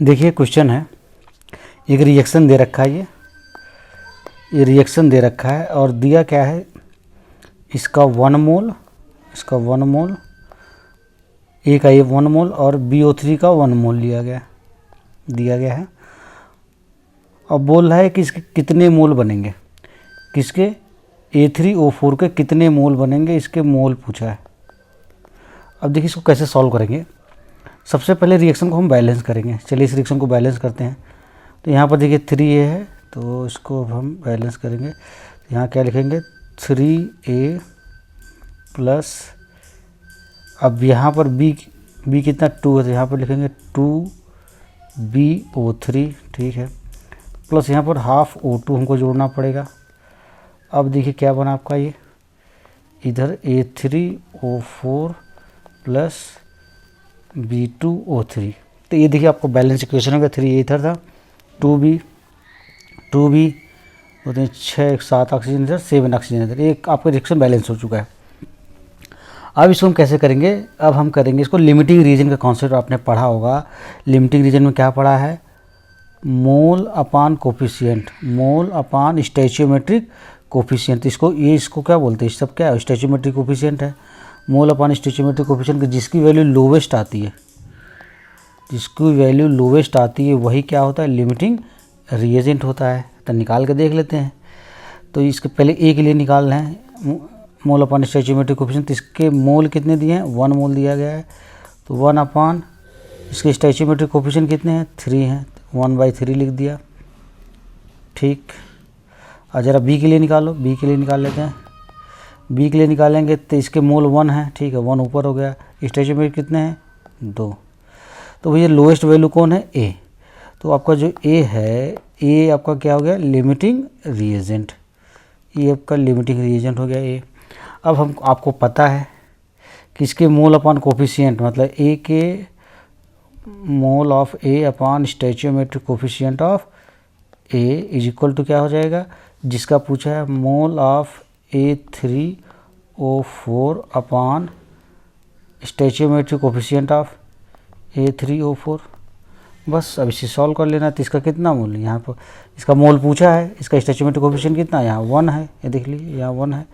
देखिए क्वेश्चन है, एक रिएक्शन दे रखा है, ये रिएक्शन दे रखा है और दिया क्या है, इसका 1 मोल, इसका 1 मोल, ए का ये 1 मोल और BO3 का 1 मोल दिया गया है। अब बोल रहा है कि इसके कितने मोल बनेंगे, किसके A3O4 के कितने मोल बनेंगे, इसके मोल पूछा है। अब देखिए इसको कैसे सॉल्व करेंगे। सबसे पहले रिएक्शन को हम बैलेंस करेंगे। चलिए इस रिएक्शन को बैलेंस करते हैं। तो यहाँ पर देखिए 3A है, तो इसको अब हम बैलेंस करेंगे। यहाँ क्या लिखेंगे, 3A प्लस, अब यहाँ पर B कितना 2 है, तो यहाँ पर लिखेंगे 2BO3, ठीक है, प्लस यहाँ पर हाफ O2 हमको जोड़ना पड़ेगा। अब देखिए क्या बना आपका, ये इधर A3O4 प्लस B2O3, तो ये देखिए आपको बैलेंस इक्वेशन हो गया। 3A इधर था, 2B होते हैं 6, 7 ऑक्सीजन इधर, 7 ऑक्सीजन इधर, एक आपका रिएक्शन बैलेंस हो चुका है। अब इसको हम कैसे करेंगे, अब हम करेंगे इसको लिमिटिंग रीजन का कॉन्सेप्ट आपने पढ़ा होगा। लिमिटिंग रीजन में क्या पढ़ा है, मोल अपान कोफिशिएंट, मोल अपान स्टोइचियोमेट्रिक कोफिशिएंट। इसको क्या बोलते हैं, सब क्या है, स्टोइचियोमेट्रिक कोफिशिएंट है। मोल अपान स्टोइचियोमेट्रिक कोफिशिएंट जिसकी वैल्यू लोवेस्ट आती है, जिसकी वैल्यू लोवेस्ट आती है वही क्या होता है, लिमिटिंग रिएजेंट होता है। तो निकाल के देख लेते हैं। तो इसके पहले ए के लिए निकाल रहे हैं, मोल अपान स्टोइचियोमेट्रिक कोफिशिएंट। इसके मोल कितने दिए हैं, 1 मोल दिया गया है। तो 1 अपान इसके स्टोइचियोमेट्रिक कोफिशिएंट कितने हैं, 3 हैं, 1/3 लिख दिया, ठीक। और ज़रा बी के लिए निकालो, बी के लिए निकाल लेते हैं। बी के लिए निकालेंगे तो इसके मोल 1 है, ठीक है, 1 ऊपर हो गया। स्टोइचियोमेट्रिक कितने हैं, 2। तो भैया लोएस्ट वैल्यू कौन है, ए। तो आपका जो ए है, ए आपका क्या हो गया, लिमिटिंग रिएजेंट। ये आपका लिमिटिंग रिएजेंट हो गया ए। अब हम आपको पता है कि इसके मोल अपान कोफिशिएंट, मतलब ए के mole of A upon stoichiometric coefficient of A is equal to क्या हो जाएगा, जिसका पूछा है mole of A3O4 upon stoichiometric coefficient of A3O4। बस अब इसे सॉल्व कर लेना। तो इसका कितना मोल, यहाँ पर इसका मोल पूछा है, इसका स्टोइचियोमेट्रिक कोफिशिएंट कितना, यहाँ 1 है, ये देख लीजिए यहाँ 1 है,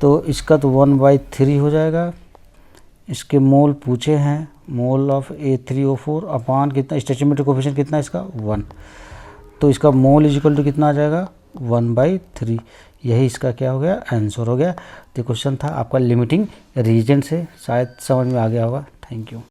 तो इसका तो 1/3 हो जाएगा। इसके मोल पूछे हैं, मोल ऑफ A3O4 अपान कितना, स्टोइचियोमेट्रिक कोफिशिएंट कितना इसका 1, तो इसका मोल इज इक्वल टू कितना आ जाएगा, 1/3। यही इसका क्या हो गया, आंसर हो गया। तो क्वेश्चन था आपका लिमिटिंग रीजन से, शायद समझ में आ गया होगा। Thank you.